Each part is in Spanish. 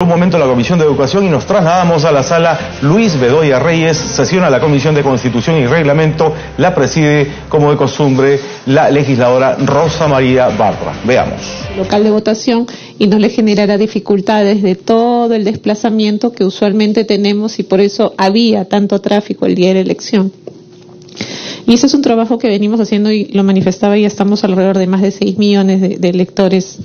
Un momento la Comisión de Educación y nos trasladamos a la sala Luis Bedoya Reyes. Sesiona la Comisión de Constitución y Reglamento. La preside, como de costumbre, la legisladora Rosa María Bartra. Veamos. Local de votación y no le generará dificultades de todo el desplazamiento que usualmente tenemos y por eso había tanto tráfico el día de la elección. Y ese es un trabajo que venimos haciendo y lo manifestaba, y estamos alrededor de más de 6 millones de electores,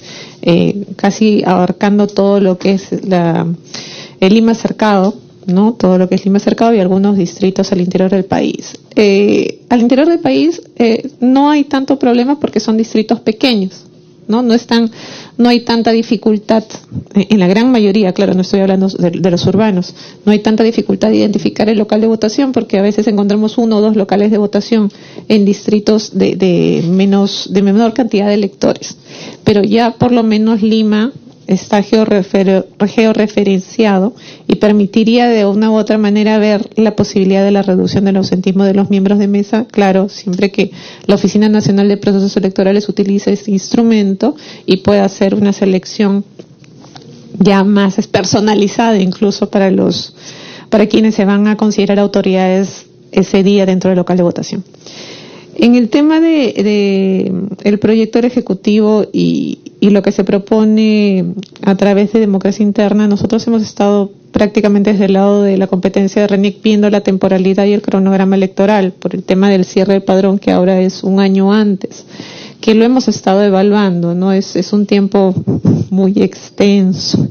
casi abarcando todo lo que es el Lima Cercado, ¿no? Todo lo que es Lima Cercado y algunos distritos al interior del país. Al interior del país no hay tanto problema porque son distritos pequeños, ¿no? No hay tanta dificultad, en la gran mayoría, claro, no estoy hablando de los urbanos, no hay tanta dificultad de identificar el local de votación porque a veces encontramos 1 o 2 locales de votación en distritos de menor cantidad de electores. Pero ya por lo menos Lima está georreferenciado y permitiría de una u otra manera ver la posibilidad de la reducción del ausentismo de los miembros de mesa, claro, siempre que la Oficina Nacional de Procesos Electorales utilice este instrumento y pueda hacer una selección ya más personalizada incluso para quienes se van a considerar autoridades ese día dentro del local de votación. En el tema de el proyecto del Ejecutivo y lo que se propone a través de democracia interna, nosotros hemos estado prácticamente desde el lado de la competencia de RENIEC viendo la temporalidad y el cronograma electoral por el tema del cierre del padrón, que ahora es 1 año antes, que lo hemos estado evaluando, ¿no? Es un tiempo muy extenso.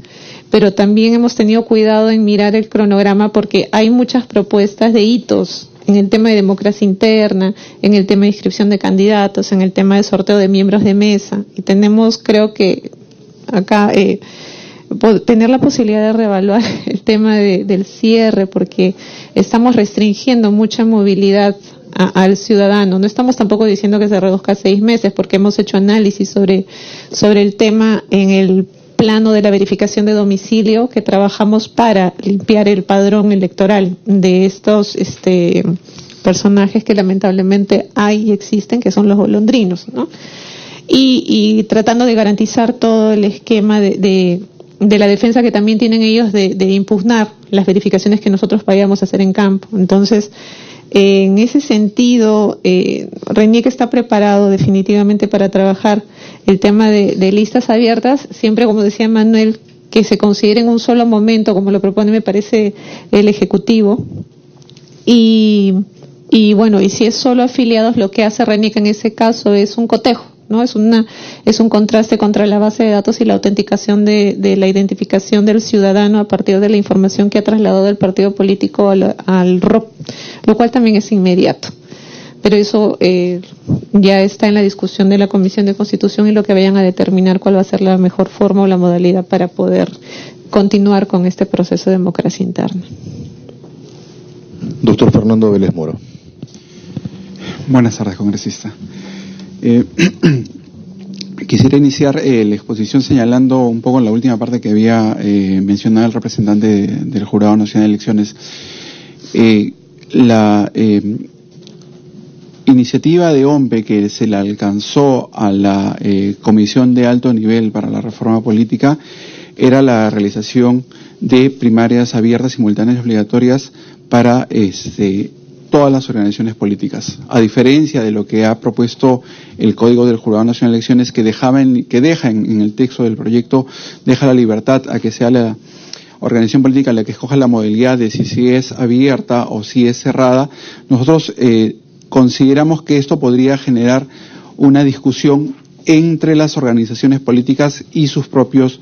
Pero también hemos tenido cuidado en mirar el cronograma porque hay muchas propuestas de hitos en el tema de democracia interna, en el tema de inscripción de candidatos, en el tema de sorteo de miembros de mesa. Y tenemos, creo que acá, tener la posibilidad de reevaluar el tema del cierre, porque estamos restringiendo mucha movilidad al ciudadano. No estamos tampoco diciendo que se reduzca a 6 meses, porque hemos hecho análisis sobre el tema en el plano de la verificación de domicilio que trabajamos para limpiar el padrón electoral de estos personajes que lamentablemente hay y existen, que son los golondrinos, ¿no? Y tratando de garantizar todo el esquema de la defensa que también tienen ellos de impugnar las verificaciones que nosotros vayamos a hacer en campo. Entonces, en ese sentido, RENIEC está preparado definitivamente para trabajar el tema de listas abiertas, siempre, como decía Manuel, que se considere en un solo momento, como lo propone, me parece, el Ejecutivo. Y bueno, y si es solo afiliados, lo que hace RENIEC en ese caso es un cotejo, ¿no? Es un contraste contra la base de datos y la autenticación de la identificación del ciudadano a partir de la información que ha trasladado el partido político al ROP, lo cual también es inmediato. Pero eso ya está en la discusión de la Comisión de Constitución y lo que vayan a determinar cuál va a ser la mejor forma o la modalidad para poder continuar con este proceso de democracia interna. Doctor Fernando Vélez Moro. Buenas tardes, congresista. Quisiera iniciar la exposición señalando un poco en la última parte que había mencionado el representante del Jurado Nacional de Elecciones. La iniciativa de OMPE que se le alcanzó a la Comisión de Alto Nivel para la Reforma Política era la realización de primarias abiertas, simultáneas y obligatorias para todas las organizaciones políticas, a diferencia de lo que ha propuesto el Código del Jurado Nacional de Elecciones, que deja en el texto del proyecto, deja la libertad a que sea la organización política la que escoja la modalidad de si es abierta o si es cerrada. Nosotros consideramos que esto podría generar una discusión entre las organizaciones políticas y sus propios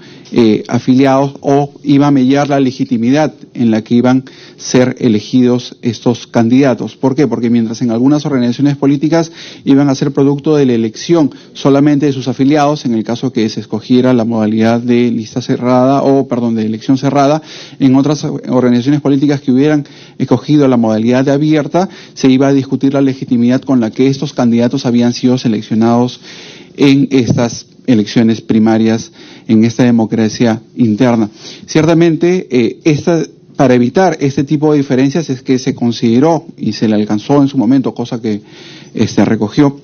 afiliados, o iba a mellar la legitimidad en la que iban a ser elegidos estos candidatos. ¿Por qué? Porque mientras en algunas organizaciones políticas iban a ser producto de la elección solamente de sus afiliados, en el caso que se escogiera la modalidad de lista cerrada de elección cerrada, en otras organizaciones políticas que hubieran escogido la modalidad de abierta, se iba a discutir la legitimidad con la que estos candidatos habían sido seleccionados en estas elecciones primarias, en esta democracia interna. Ciertamente, para evitar este tipo de diferencias es que se consideró y se le alcanzó en su momento, cosa que recogió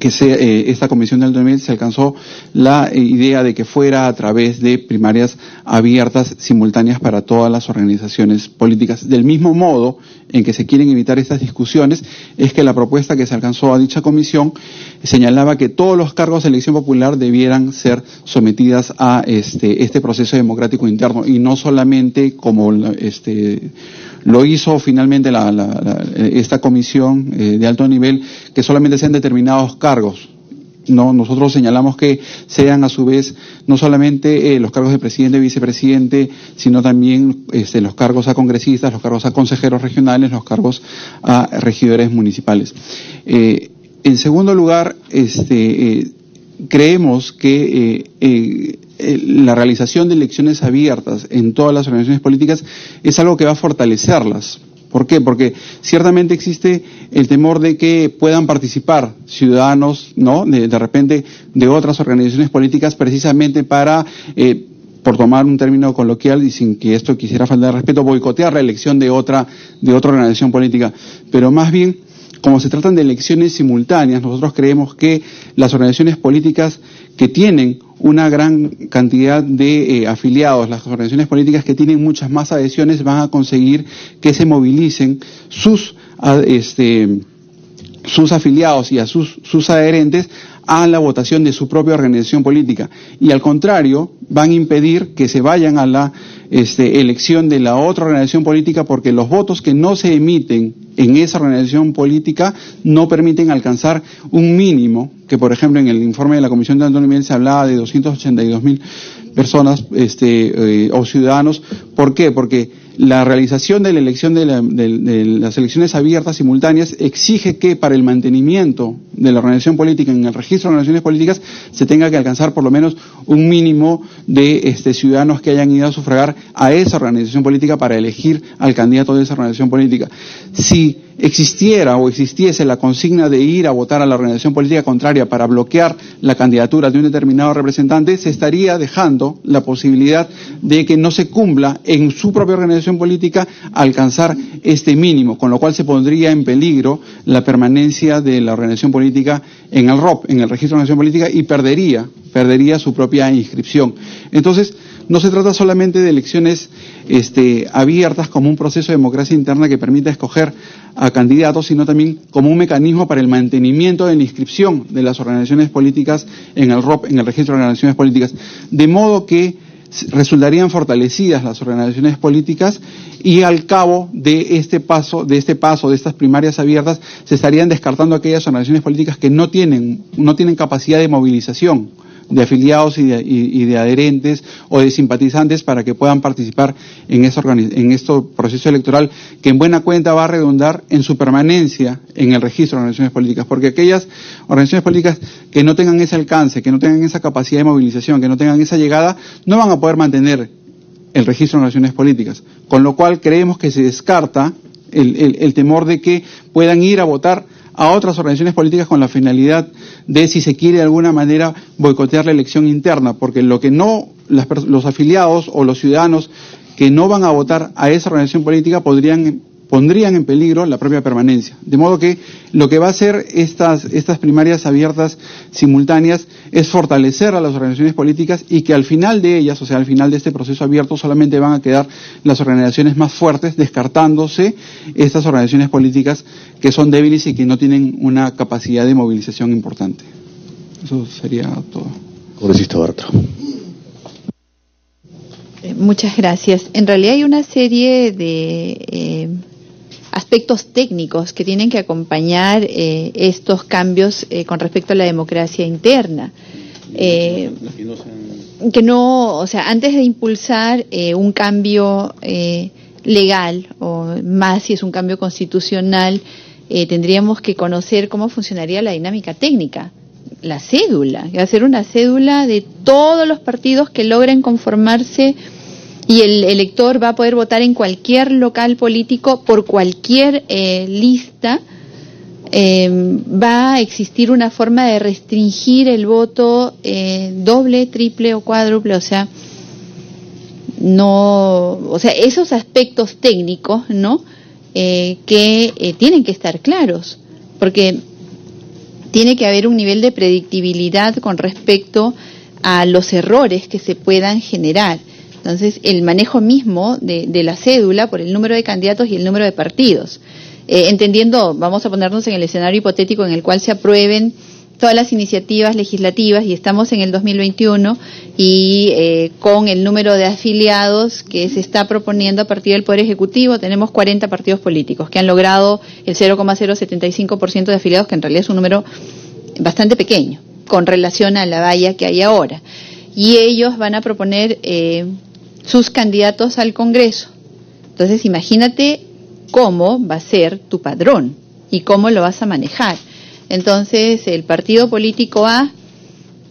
esta comisión de alto nivel se alcanzó la idea de que fuera a través de primarias abiertas, simultáneas para todas las organizaciones políticas. Del mismo modo en que se quieren evitar estas discusiones, es que la propuesta que se alcanzó a dicha comisión señalaba que todos los cargos de elección popular debieran ser sometidas a este proceso democrático interno, y no solamente como lo hizo finalmente esta comisión de alto nivel, que solamente sean determinados cargos. No, nosotros señalamos que sean a su vez no solamente los cargos de presidente y vicepresidente, sino también los cargos a congresistas, los cargos a consejeros regionales, los cargos a regidores municipales. En segundo lugar, creemos que la realización de elecciones abiertas en todas las organizaciones políticas es algo que va a fortalecerlas. ¿Por qué? Porque ciertamente existe el temor de que puedan participar ciudadanos, ¿no?, de repente de otras organizaciones políticas, precisamente para, por tomar un término coloquial y sin que esto quisiera faltar de respeto, boicotear la elección de otra organización política. Pero más bien, como se tratan de elecciones simultáneas, nosotros creemos que las organizaciones políticas que tienen una gran cantidad de afiliados, las organizaciones políticas que tienen muchas más adhesiones, van a conseguir que se movilicen sus afiliados y a sus adherentes a la votación de su propia organización política, y al contrario van a impedir que se vayan a la elección de la otra organización política, porque los votos que no se emiten en esa organización política no permiten alcanzar un mínimo, que por ejemplo en el informe de la Comisión de Alto Nivel se hablaba de 282.000 personas o ciudadanos. ¿Por qué? Porque la realización de la elección de las elecciones abiertas simultáneas exige que para el mantenimiento de la organización política en el registro de organizaciones políticas se tenga que alcanzar por lo menos un mínimo de ciudadanos que hayan ido a sufragar a esa organización política para elegir al candidato de esa organización política. Si existiera o existiese la consigna de ir a votar a la organización política contraria para bloquear la candidatura de un determinado representante, se estaría dejando la posibilidad de que no se cumpla en su propia organización política alcanzar este mínimo, con lo cual se pondría en peligro la permanencia de la organización política en el ROP, en el registro de organización política, y perdería su propia inscripción. Entonces, no se trata solamente de elecciones abiertas como un proceso de democracia interna que permita escoger a candidatos, sino también como un mecanismo para el mantenimiento de la inscripción de las organizaciones políticas en el ROP, en el registro de organizaciones políticas, de modo que resultarían fortalecidas las organizaciones políticas, y al cabo de de estas primarias abiertas, se estarían descartando aquellas organizaciones políticas que no tienen capacidad de movilización de afiliados y de adherentes o de simpatizantes para que puedan participar en este proceso electoral, que en buena cuenta va a redundar en su permanencia en el registro de organizaciones políticas, porque aquellas organizaciones políticas que no tengan ese alcance, que no tengan esa capacidad de movilización, que no tengan esa llegada, no van a poder mantener el registro de organizaciones políticas, con lo cual creemos que se descarta el temor de que puedan ir a votar a otras organizaciones políticas con la finalidad de, si se quiere de alguna manera, boicotear la elección interna, porque los afiliados o los ciudadanos que no van a votar a esa organización política pondrían en peligro la propia permanencia. De modo que lo que va a hacer estas primarias abiertas simultáneas es fortalecer a las organizaciones políticas, y que al final de ellas, o sea, al final de este proceso abierto, solamente van a quedar las organizaciones más fuertes, descartándose estas organizaciones políticas que son débiles y que no tienen una capacidad de movilización importante. Eso sería todo. Congresista Bartra. Muchas gracias. En realidad hay una serie de aspectos técnicos que tienen que acompañar estos cambios con respecto a la democracia interna. Antes de impulsar un cambio legal, o más si es un cambio constitucional, tendríamos que conocer cómo funcionaría la dinámica técnica. La cédula, va a ser una cédula de todos los partidos que logren conformarse, y el elector va a poder votar en cualquier local político por cualquier lista. Va a existir una forma de restringir el voto doble, triple o cuádruple, esos aspectos técnicos, ¿no? Que tienen que estar claros, porque tiene que haber un nivel de predictibilidad con respecto a los errores que se puedan generar. Entonces, el manejo mismo de la cédula por el número de candidatos y el número de partidos. Entendiendo, vamos a ponernos en el escenario hipotético en el cual se aprueben todas las iniciativas legislativas y estamos en el 2021 y con el número de afiliados que se está proponiendo a partir del Poder Ejecutivo, tenemos 40 partidos políticos que han logrado el 0,075% de afiliados, que en realidad es un número bastante pequeño con relación a la valla que hay ahora. Y ellos van a proponer sus candidatos al Congreso. Entonces, imagínate cómo va a ser tu padrón y cómo lo vas a manejar. Entonces, el partido político A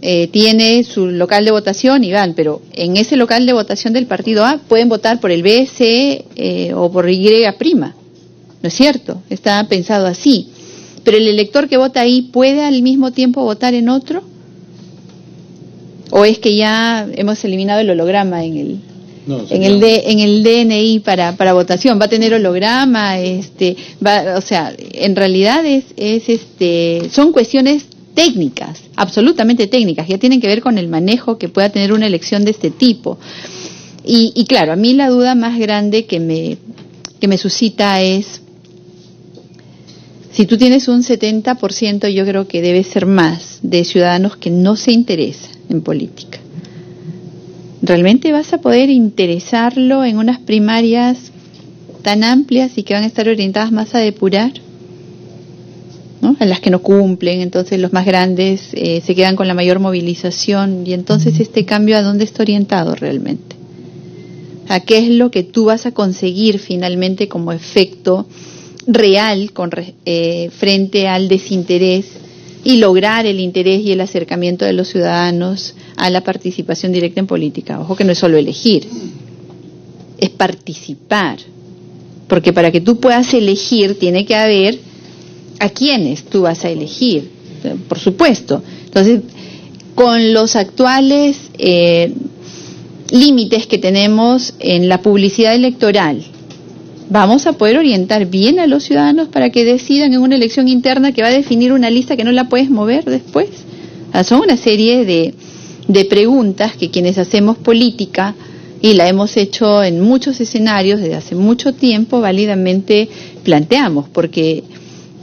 tiene su local de votación y van, pero en ese local de votación del partido A pueden votar por el B, C o por Y'. ¿No es cierto? Está pensado así. Pero el elector que vota ahí, ¿puede al mismo tiempo votar en otro? ¿O es que ya hemos eliminado el holograma en el DNI para votación? ¿Va a tener holograma? O sea, en realidad son cuestiones técnicas, absolutamente técnicas, ya tienen que ver con el manejo que pueda tener una elección de este tipo. Y claro, a mí la duda más grande que me suscita es, si tú tienes un 70%, yo creo que debe ser más de ciudadanos que no se interesan en política. ¿Realmente vas a poder interesarlo en unas primarias tan amplias y que van a estar orientadas más a depurar? ¿No? A las que no cumplen, entonces los más grandes se quedan con la mayor movilización, y entonces este cambio, ¿a dónde está orientado realmente? ¿A qué es lo que tú vas a conseguir finalmente como efecto real frente al desinterés y lograr el interés y el acercamiento de los ciudadanos a la participación directa en política? Ojo que no es solo elegir, es participar, porque para que tú puedas elegir tiene que haber a quiénes tú vas a elegir, por supuesto. Entonces, con los actuales límites que tenemos en la publicidad electoral, ¿vamos a poder orientar bien a los ciudadanos para que decidan en una elección interna que va a definir una lista que no la puedes mover después? O sea, son una serie de preguntas que quienes hacemos política, y la hemos hecho en muchos escenarios desde hace mucho tiempo, válidamente planteamos, porque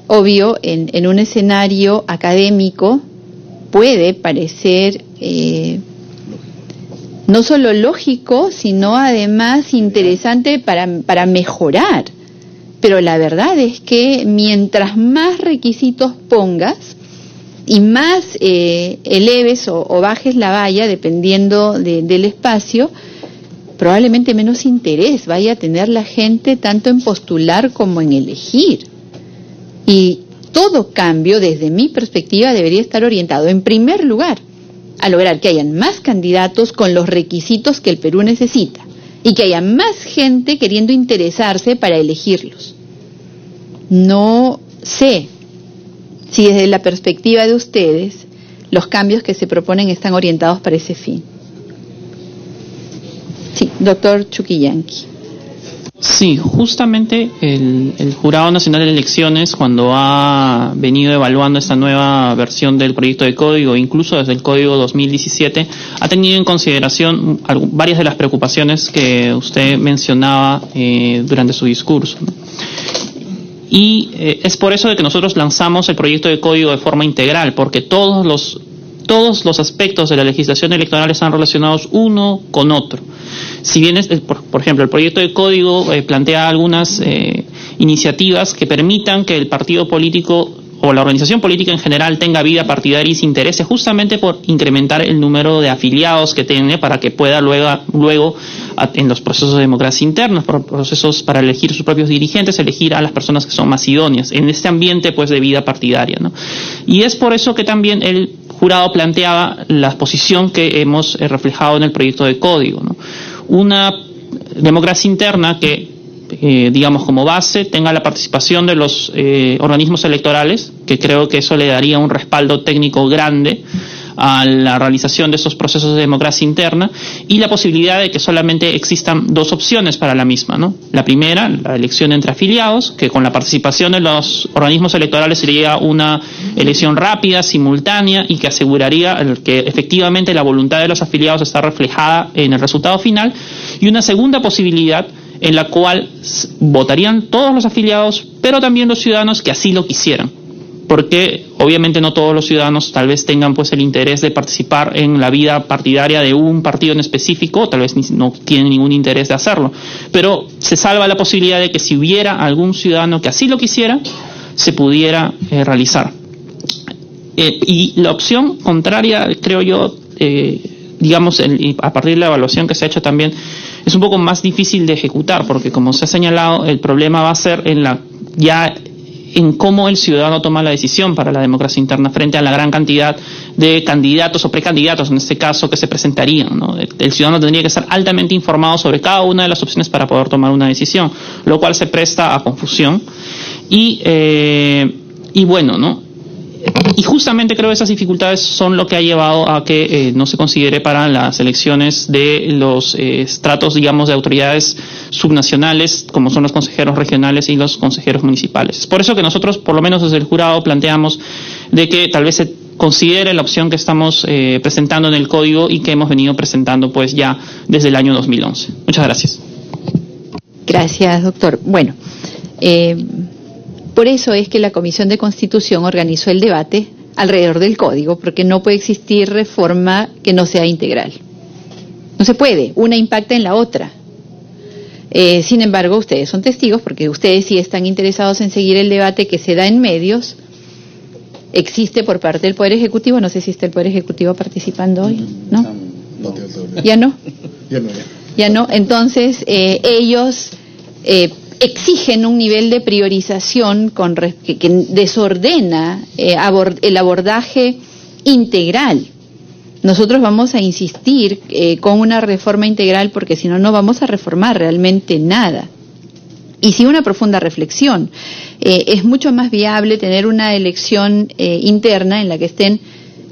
obvio, en un escenario académico puede parecer no solo lógico, sino además interesante para mejorar. Pero la verdad es que mientras más requisitos pongas y más eleves o bajes la valla, dependiendo del espacio, probablemente menos interés vaya a tener la gente tanto en postular como en elegir. Y todo cambio, desde mi perspectiva, debería estar orientado, en primer lugar, a lograr que hayan más candidatos con los requisitos que el Perú necesita y que haya más gente queriendo interesarse para elegirlos. No sé si desde la perspectiva de ustedes los cambios que se proponen están orientados para ese fin. Sí, doctor Chuquillanqui. Sí, justamente el Jurado Nacional de Elecciones, cuando ha venido evaluando esta nueva versión del proyecto de código, incluso desde el código 2017, ha tenido en consideración varias de las preocupaciones que usted mencionaba durante su discurso, ¿no? Y es por eso de que nosotros lanzamos el proyecto de código de forma integral, porque todos los aspectos de la legislación electoral están relacionados uno con otro. Si bien, por ejemplo, el proyecto de código plantea algunas iniciativas que permitan que el partido político o la organización política en general tenga vida partidaria y se interese justamente por incrementar el número de afiliados que tiene para que pueda luego en los procesos de democracia internos, procesos para elegir sus propios dirigentes, elegir a las personas que son más idóneas en este ambiente pues de vida partidaria, ¿no? Y es por eso que también el jurado planteaba la posición que hemos reflejado en el proyecto de código, ¿no? Una democracia interna que digamos como base tenga la participación de los organismos electorales, que creo que eso le daría un respaldo técnico grande a la realización de estos procesos de democracia interna, y la posibilidad de que solamente existan dos opciones para la misma, ¿no? La primera, la elección entre afiliados, que con la participación de los organismos electorales sería una elección rápida, simultánea, y que aseguraría que efectivamente la voluntad de los afiliados está reflejada en el resultado final, y una segunda posibilidad en la cual votarían todos los afiliados, pero también los ciudadanos que así lo quisieran, porque obviamente no todos los ciudadanos tal vez tengan pues el interés de participar en la vida partidaria de un partido en específico, o tal vez no tienen ningún interés de hacerlo, pero se salva la posibilidad de que si hubiera algún ciudadano que así lo quisiera, se pudiera realizar. Y la opción contraria, creo yo, digamos, a partir de la evaluación que se ha hecho también, es un poco más difícil de ejecutar, porque como se ha señalado, el problema va a ser en cómo el ciudadano toma la decisión para la democracia interna frente a la gran cantidad de candidatos o precandidatos, en este caso, que se presentarían, ¿no? El ciudadano tendría que estar altamente informado sobre cada una de las opciones para poder tomar una decisión, lo cual se presta a confusión. Y bueno, ¿no? Y justamente creo que esas dificultades son lo que ha llevado a que no se considere para las elecciones de los estratos, digamos, de autoridades subnacionales, como son los consejeros regionales y los consejeros municipales. Es por eso que nosotros, por lo menos desde el jurado, planteamos de que tal vez se considere la opción que estamos presentando en el código y que hemos venido presentando pues ya desde el año 2011. Muchas gracias. Gracias, doctor. Bueno, por eso es que la Comisión de Constitución organizó el debate alrededor del código, porque no puede existir reforma que no sea integral. No se puede, una impacta en la otra. Sin embargo, ustedes son testigos, porque ustedes sí están interesados en seguir el debate que se da en medios. Existe por parte del Poder Ejecutivo, no sé si está el Poder Ejecutivo participando hoy, ¿no? ¿Ya no? Ya no. Entonces, ellos exigen un nivel de priorización que desordena el abordaje integral. Nosotros vamos a insistir con una reforma integral, porque si no, no vamos a reformar realmente nada. Y sin una profunda reflexión, es mucho más viable tener una elección interna en la que estén,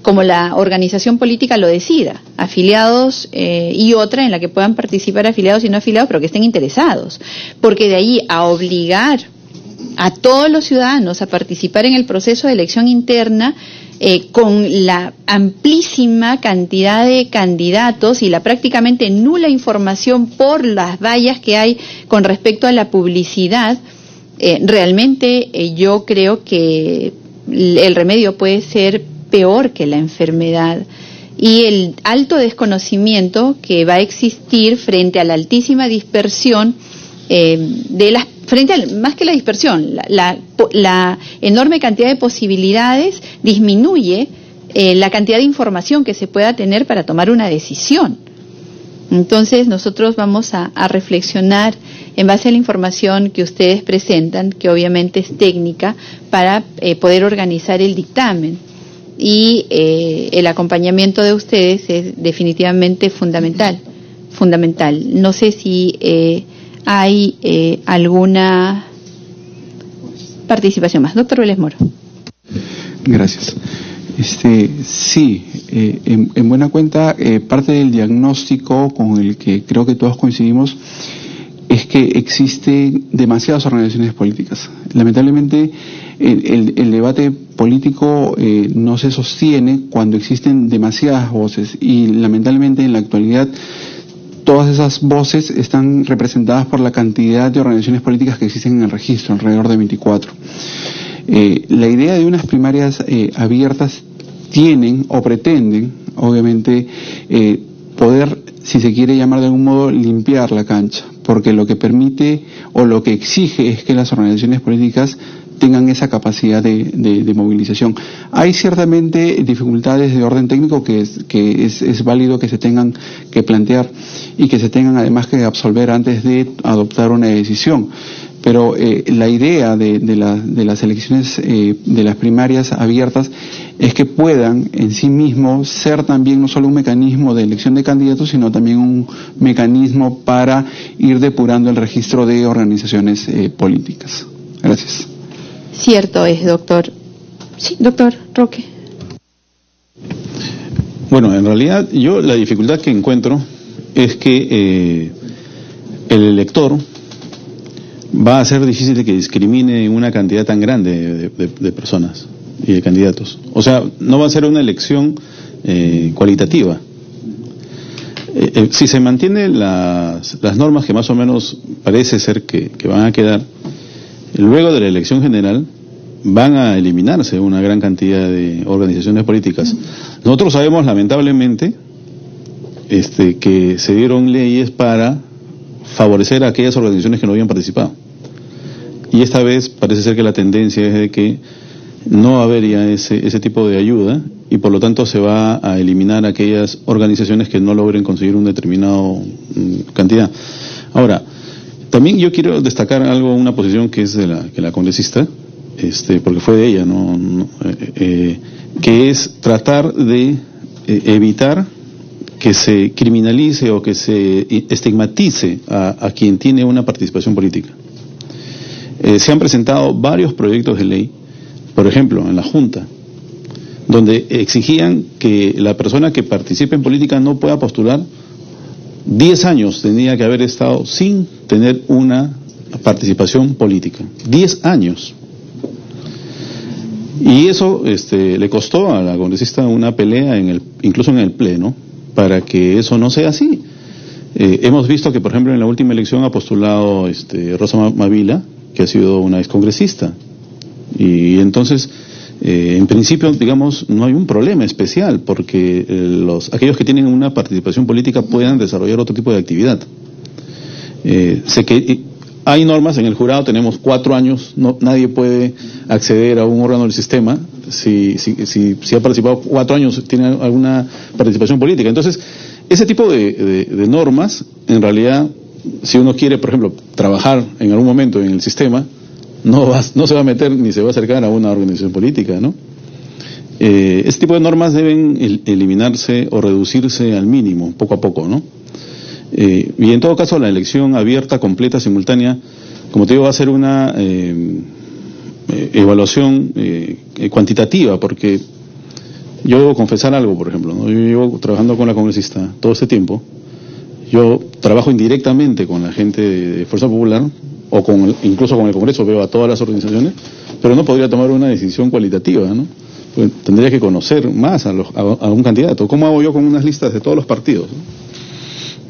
como la organización política lo decida, afiliados, y otra en la que puedan participar afiliados y no afiliados, pero que estén interesados. Porque de ahí a obligar a todos los ciudadanos a participar en el proceso de elección interna, con la amplísima cantidad de candidatos y la prácticamente nula información por las vallas que hay con respecto a la publicidad, realmente yo creo que el remedio puede ser peor que la enfermedad, y el alto desconocimiento que va a existir frente a la altísima dispersión más que la dispersión, la enorme cantidad de posibilidades disminuye la cantidad de información que se pueda tener para tomar una decisión. Entonces nosotros vamos a reflexionar en base a la información que ustedes presentan, que obviamente es técnica, para poder organizar el dictamen. Y el acompañamiento de ustedes es definitivamente fundamental. No sé si hay alguna participación más. Doctor Vélez Moro. Gracias. Sí, en buena cuenta, parte del diagnóstico con el que creo que todos coincidimos es que existen demasiadas organizaciones políticas. Lamentablemente, el debate político no se sostiene cuando existen demasiadas voces, y lamentablemente en la actualidad todas esas voces están representadas por la cantidad de organizaciones políticas que existen en el registro, alrededor de 24. La idea de unas primarias abiertas tienen o pretenden, obviamente, poder, si se quiere llamar de algún modo, limpiar la cancha, porque lo que permite o lo que exige es que las organizaciones políticas tengan esa capacidad de movilización. Hay ciertamente dificultades de orden técnico que es válido que se tengan que plantear y que se tengan además que absolver antes de adoptar una decisión. Pero la idea de las elecciones, de las primarias abiertas, es que puedan en sí mismos ser también no solo un mecanismo de elección de candidatos, sino también un mecanismo para ir depurando el registro de organizaciones políticas. Gracias. Cierto es, doctor. Sí, doctor Roque. Bueno, en realidad yo la dificultad que encuentro es que el elector va a ser difícil de que discrimine una cantidad tan grande de personas y de candidatos. O sea, no va a ser una elección cualitativa. Si se mantienen las normas que más o menos parece ser que van a quedar, luego de la elección general van a eliminarse una gran cantidad de organizaciones políticas. Nosotros sabemos, lamentablemente, que se dieron leyes para favorecer a aquellas organizaciones que no habían participado. Y esta vez parece ser que la tendencia es de que no va a haber ya ese tipo de ayuda, y por lo tanto se va a eliminar aquellas organizaciones que no logren conseguir un determinado cantidad. Ahora, también yo quiero destacar una posición que es de la congresista, porque fue de ella, que es tratar de evitar que se criminalice o que se estigmatice a quien tiene una participación política. Se han presentado varios proyectos de ley, por ejemplo, en la Junta, donde exigían que la persona que participe en política no pueda postular 10 años, tenía que haber estado sin tener una participación política. 10 años. Y eso le costó a la congresista una pelea incluso en el Pleno, para que eso no sea así. Hemos visto que, por ejemplo, en la última elección ha postulado Rosa Mavila, que ha sido una excongresista. Y entonces, en principio, digamos, no hay un problema especial, porque aquellos que tienen una participación política puedan desarrollar otro tipo de actividad. Sé que hay normas en el jurado, tenemos 4 años, nadie puede acceder a un órgano del sistema si ha participado 4 años, tiene alguna participación política. Entonces, ese tipo de normas, en realidad, si uno quiere, por ejemplo, trabajar en algún momento en el sistema, no se va a meter ni se va a acercar a una organización política, ¿no? Este tipo de normas deben eliminarse o reducirse al mínimo, poco a poco, ¿no? Y en todo caso, la elección abierta, completa, simultánea, como te digo, va a ser una evaluación cuantitativa, porque yo debo confesar algo, por ejemplo, ¿no? Yo llevo trabajando con la congresista todo este tiempo. Yo trabajo indirectamente con la gente de Fuerza Popular, o incluso con el Congreso, veo a todas las organizaciones, pero no podría tomar una decisión cualitativa, ¿no? Pues tendría que conocer más a un candidato. ¿Cómo hago yo con unas listas de todos los partidos?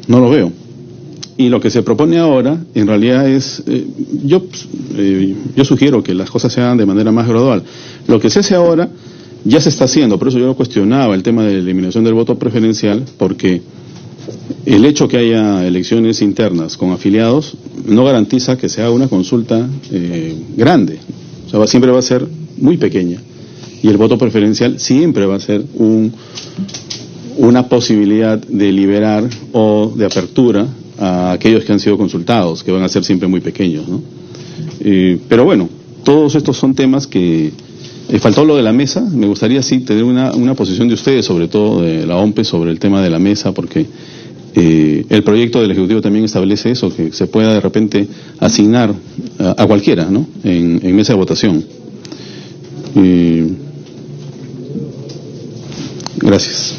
No lo veo. Y lo que se propone ahora, en realidad es, yo sugiero que las cosas se hagan de manera más gradual. Lo que se hace ahora ya se está haciendo, por eso yo cuestionaba el tema de la eliminación del voto preferencial, porque el hecho que haya elecciones internas con afiliados no garantiza que se haga una consulta grande. O sea, siempre va a ser muy pequeña. Y el voto preferencial siempre va a ser una posibilidad de liberar o de apertura a aquellos que han sido consultados, que van a ser siempre muy pequeños, ¿no? Pero bueno, todos estos son temas que faltó lo de la mesa. Me gustaría sí tener una posición de ustedes, sobre todo de la OMPE, sobre el tema de la mesa, porque el proyecto del Ejecutivo también establece eso, que se pueda de repente asignar a cualquiera, ¿no? En mesa de votación. Gracias.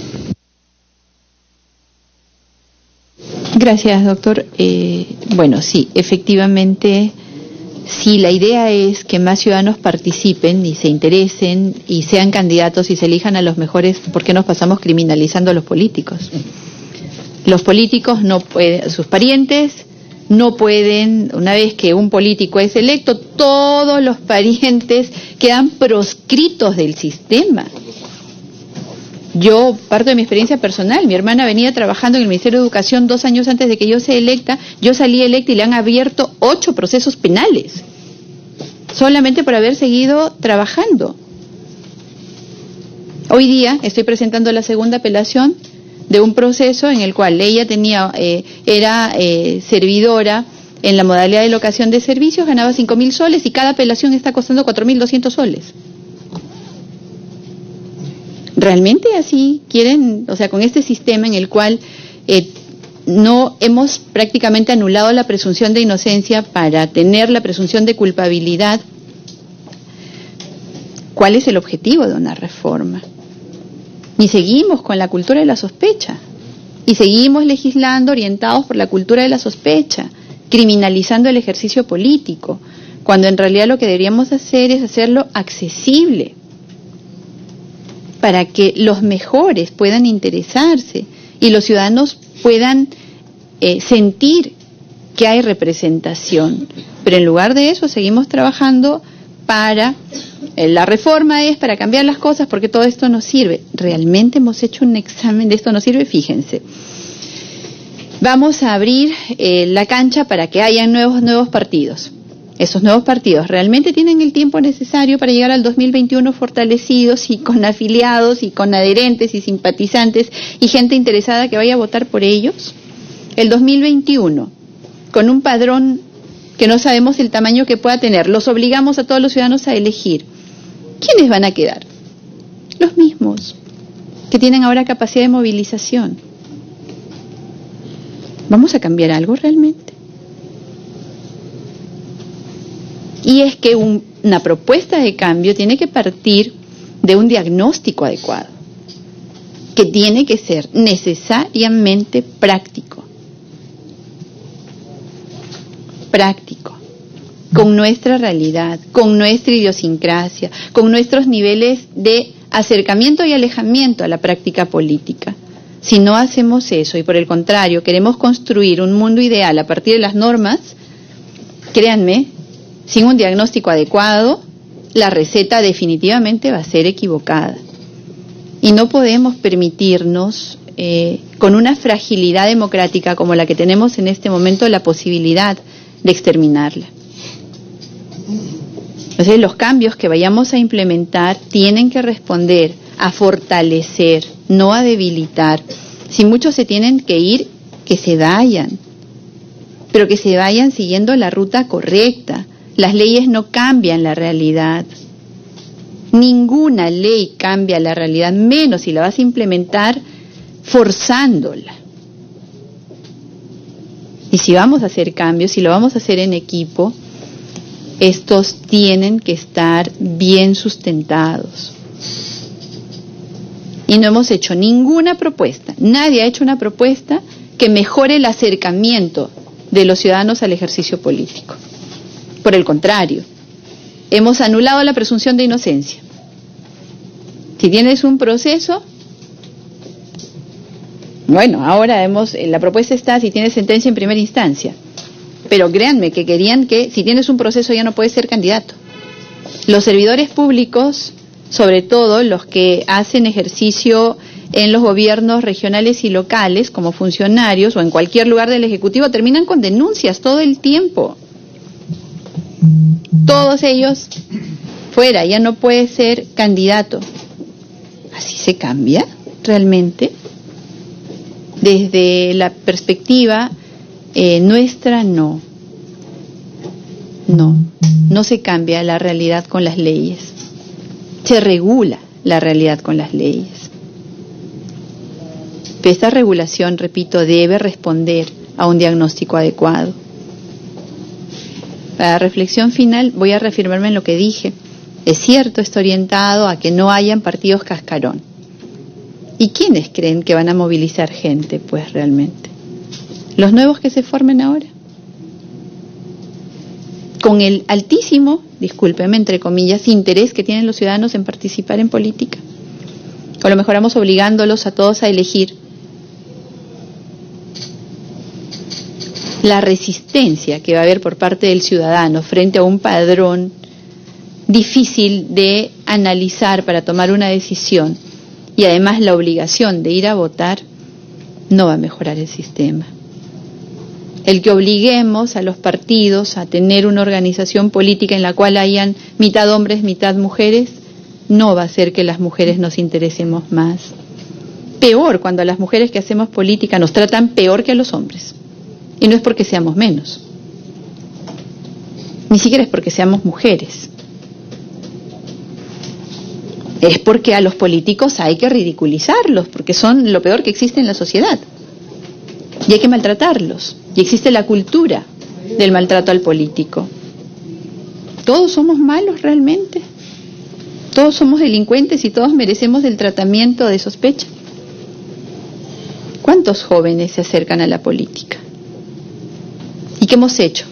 Gracias, doctor. Bueno, sí, efectivamente, si la idea es que más ciudadanos participen y se interesen y sean candidatos y se elijan a los mejores, ¿por qué nos pasamos criminalizando a los políticos? Los políticos no pueden, sus parientes no pueden, una vez que un político es electo, todos los parientes quedan proscritos del sistema. Yo parto de mi experiencia personal. Mi hermana venía trabajando en el Ministerio de Educación 2 años antes de que yo sea electa. Yo salí electa y le han abierto 8 procesos penales, solamente por haber seguido trabajando. Hoy día estoy presentando la segunda apelación de un proceso en el cual ella era servidora en la modalidad de locación de servicios, ganaba 5.000 soles y cada apelación está costando 4.200 soles. ¿Realmente así quieren, o sea, con este sistema en el cual no hemos prácticamente anulado la presunción de inocencia para tener la presunción de culpabilidad? ¿Cuál es el objetivo de una reforma? Y seguimos con la cultura de la sospecha. Y seguimos legislando orientados por la cultura de la sospecha, criminalizando el ejercicio político, cuando en realidad lo que deberíamos hacer es hacerlo accesible para que los mejores puedan interesarse y los ciudadanos puedan sentir que hay representación. Pero en lugar de eso seguimos trabajando para, la reforma es para cambiar las cosas porque todo esto no sirve. ¿Realmente hemos hecho un examen de esto no sirve? Fíjense. Vamos a abrir la cancha para que haya nuevos partidos. Esos nuevos partidos realmente tienen el tiempo necesario para llegar al 2021 fortalecidos y con afiliados y con adherentes y simpatizantes y gente interesada que vaya a votar por ellos. El 2021, con un padrón que no sabemos el tamaño que pueda tener, los obligamos a todos los ciudadanos a elegir. ¿Quiénes van a quedar? Los mismos, que tienen ahora capacidad de movilización. ¿Vamos a cambiar algo realmente? Y es que una propuesta de cambio tiene que partir de un diagnóstico adecuado, que tiene que ser necesariamente práctico, con nuestra realidad, con nuestra idiosincrasia, con nuestros niveles de acercamiento y alejamiento a la práctica política. Si no hacemos eso y por el contrario queremos construir un mundo ideal a partir de las normas, créanme, sin un diagnóstico adecuado, la receta definitivamente va a ser equivocada. Y no podemos permitirnos, con una fragilidad democrática como la que tenemos en este momento, la posibilidad de exterminarla. Entonces, los cambios que vayamos a implementar tienen que responder a fortalecer, no a debilitar. Si muchos se tienen que ir, que se vayan, pero que se vayan siguiendo la ruta correcta. Las leyes no cambian la realidad. Ninguna ley cambia la realidad, menos si la vas a implementar forzándola. Y si vamos a hacer cambios, si lo vamos a hacer en equipo, estos tienen que estar bien sustentados. Y no hemos hecho ninguna propuesta, nadie ha hecho una propuesta que mejore el acercamiento de los ciudadanos al ejercicio político. Por el contrario, hemos anulado la presunción de inocencia. Si tienes un proceso, bueno, ahora la propuesta está si tienes sentencia en primera instancia. Pero créanme que querían que si tienes un proceso ya no puedes ser candidato. Los servidores públicos, sobre todo los que hacen ejercicio en los gobiernos regionales y locales como funcionarios o en cualquier lugar del Ejecutivo, terminan con denuncias todo el tiempo. Todos ellos fuera, ya no puede ser candidato. ¿Así se cambia realmente? Desde la perspectiva nuestra, no se cambia la realidad con las leyes, se regula la realidad con las leyes. Pero esta regulación, repito, debe responder a un diagnóstico adecuado. Para la reflexión final voy a reafirmarme en lo que dije. Es cierto, está orientado a que no hayan partidos cascarón. ¿Y quiénes creen que van a movilizar gente, pues, realmente? ¿Los nuevos que se formen ahora? Con el altísimo, discúlpeme, entre comillas, interés que tienen los ciudadanos en participar en política. O a lo mejor vamos obligándolos a todos a elegir. La resistencia que va a haber por parte del ciudadano frente a un padrón difícil de analizar para tomar una decisión y además la obligación de ir a votar, no va a mejorar el sistema. El que obliguemos a los partidos a tener una organización política en la cual hayan mitad hombres, mitad mujeres, no va a hacer que las mujeres nos interesemos más. Peor, cuando a las mujeres que hacemos política nos tratan peor que a los hombres. Y no es porque seamos menos, ni siquiera es porque seamos mujeres. Es porque a los políticos hay que ridiculizarlos, porque son lo peor que existe en la sociedad. Y hay que maltratarlos. Y existe la cultura del maltrato al político. ¿Todos somos malos realmente? Todos somos delincuentes y todos merecemos el tratamiento de sospecha. ¿Cuántos jóvenes se acercan a la política? ¿Y qué hemos hecho?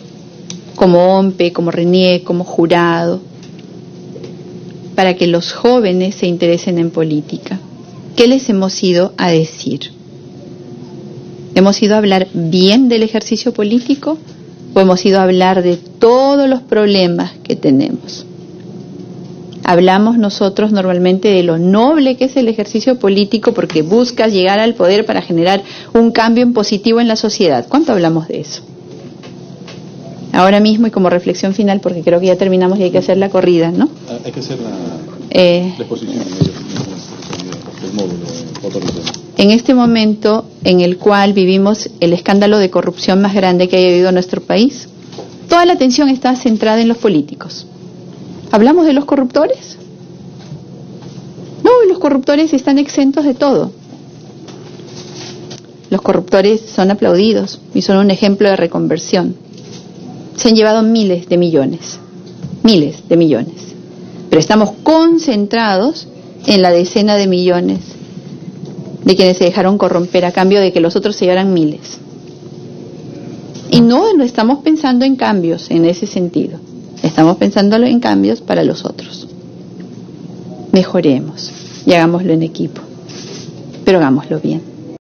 Como OMPE, como RENIEC, como jurado, para que los jóvenes se interesen en política. ¿Qué les hemos ido a decir? ¿Hemos ido a hablar bien del ejercicio político o hemos ido a hablar de todos los problemas que tenemos? Hablamos nosotros normalmente de lo noble que es el ejercicio político porque buscas llegar al poder para generar un cambio en positivo en la sociedad. ¿Cuánto hablamos de eso? Ahora mismo y como reflexión final, porque creo que ya terminamos y hay que hacer la corrida, ¿no? Hay que hacer la exposición del módulo. En este momento en el cual vivimos el escándalo de corrupción más grande que haya vivido nuestro país, toda la atención está centrada en los políticos. ¿Hablamos de los corruptores? No, los corruptores están exentos de todo. Los corruptores son aplaudidos y son un ejemplo de reconversión. Se han llevado miles de millones, pero estamos concentrados en la decena de millones de quienes se dejaron corromper a cambio de que los otros se llevaran miles. Y no estamos pensando en cambios en ese sentido, estamos pensando en cambios para los otros. Mejoremos y hagámoslo en equipo, pero hagámoslo bien.